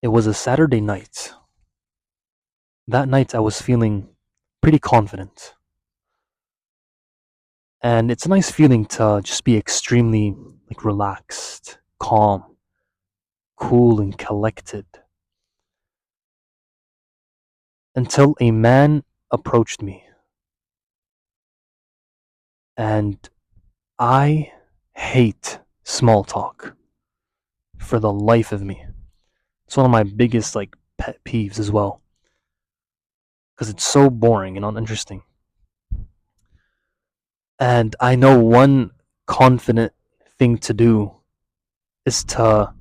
It was a Saturday night. That night I was feeling pretty confident. And it's a nice feeling to just be extremely relaxed, calm, cool and collected until a man approached me. And I hate small talk for the life of me. It's one of my biggest pet peeves as well because it's so boring and uninteresting. And I know one confident thing to do is to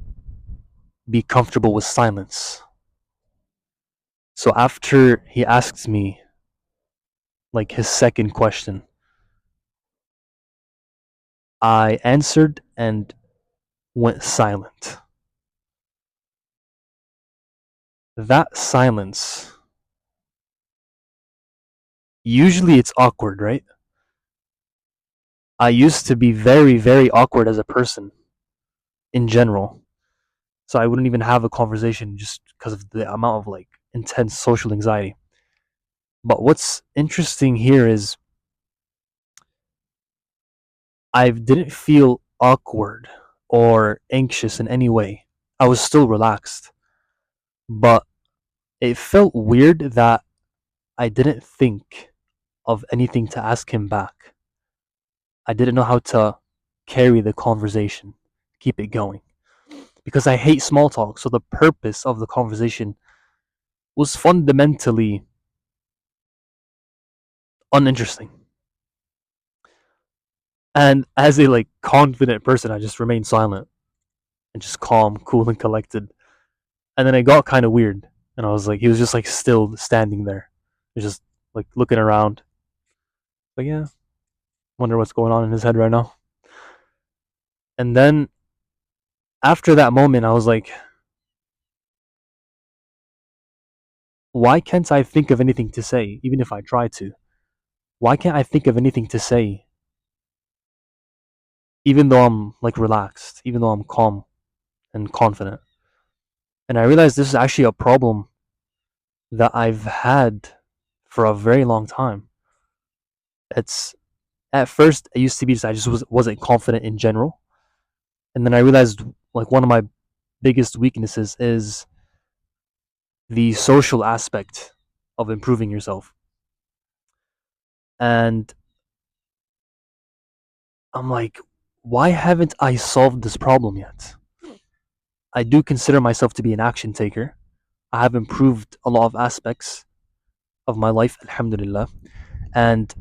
be comfortable with silence. So after he asks me his second question, I answered and went silent. That silence, usually it's awkward, right? I used to be very, very awkward as a person in general. So I wouldn't even have a conversation just because of the amount of intense social anxiety. But what's interesting here is I didn't feel awkward or anxious in any way. I was still relaxed. But it felt weird that I didn't think of anything to ask him back. I didn't know how to carry the conversation, keep it going. Because I hate small talk, so the purpose of the conversation was fundamentally uninteresting. And as a confident person, I just remained silent and just calm, cool, and collected. And then it got kind of weird, and I was he was just still standing there, he was just looking around. But yeah, wonder what's going on in his head right now. And then after that moment, I was why can't I think of anything to say, even if I try to? Why can't I think of anything to say, even though I'm relaxed, even though I'm calm and confident? And I realized this is actually a problem that I've had for a very long time. It's At first it used to be just I just wasn't confident in general, and then I realized one of my biggest weaknesses is the social aspect of improving yourself. And I'm why haven't I solved this problem yet? I do consider myself to be an action taker. I have improved a lot of aspects of my life, alhamdulillah, and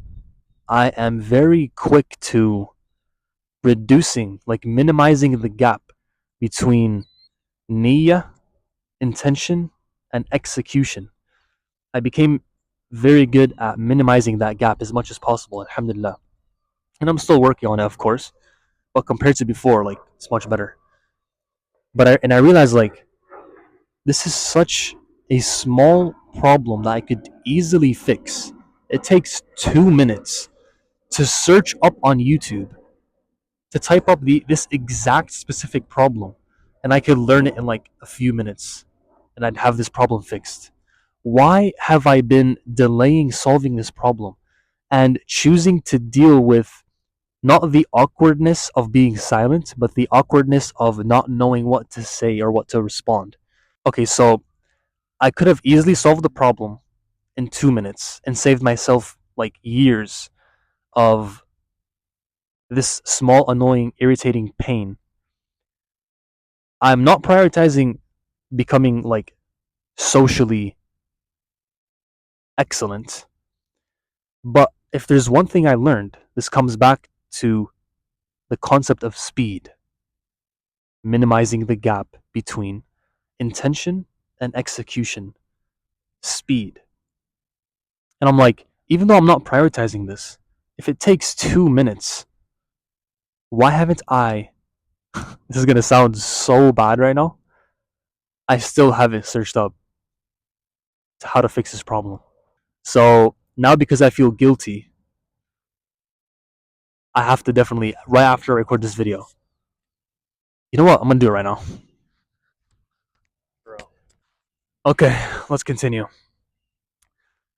I am very quick to minimizing the gap between niyyah, intention, and execution. I became very good at minimizing that gap as much as possible, alhamdulillah. And I'm still working on it, of course, but compared to before, it's much better. I realized this is such a small problem that I could easily fix. It takes 2 minutes to search up on YouTube to type up this exact specific problem, and I could learn it in a few minutes, and I'd have this problem fixed. Why have I been delaying solving this problem and choosing to deal with not the awkwardness of being silent, but the awkwardness of not knowing what to say or what to respond? Okay, so I could have easily solved the problem in 2 minutes and saved myself years of this small, annoying, irritating pain. I'm not prioritizing becoming socially excellent, but if there's one thing I learned, this comes back to the concept of speed, minimizing the gap between intention and execution, speed. And I'm even though I'm not prioritizing this, if it takes 2 minutes, why haven't I? This is gonna sound so bad right now. I still haven't searched up how to fix this problem. So now, because I feel guilty, I have to definitely, right after I record this video, you know what? I'm gonna do it right now. Bro. Okay, let's continue.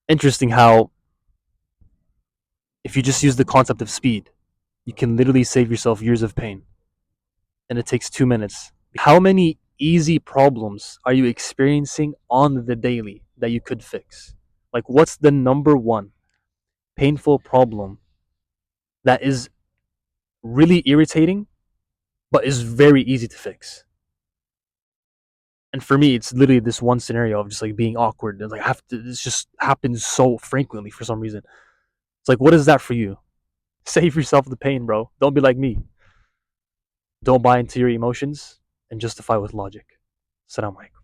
Interesting how if you just use the concept of speed, you can literally save yourself years of pain, and it takes 2 minutes. How many easy problems are you experiencing on the daily that you could fix? Like, what's the number one painful problem that is really irritating, but is very easy to fix? And for me, it's literally this one scenario of just like being awkward and like have to. This just happens so frequently for some reason. It's like, what is that for you? Save yourself the pain, bro. Don't be like me. Don't buy into your emotions and justify with logic. Salam alaikum.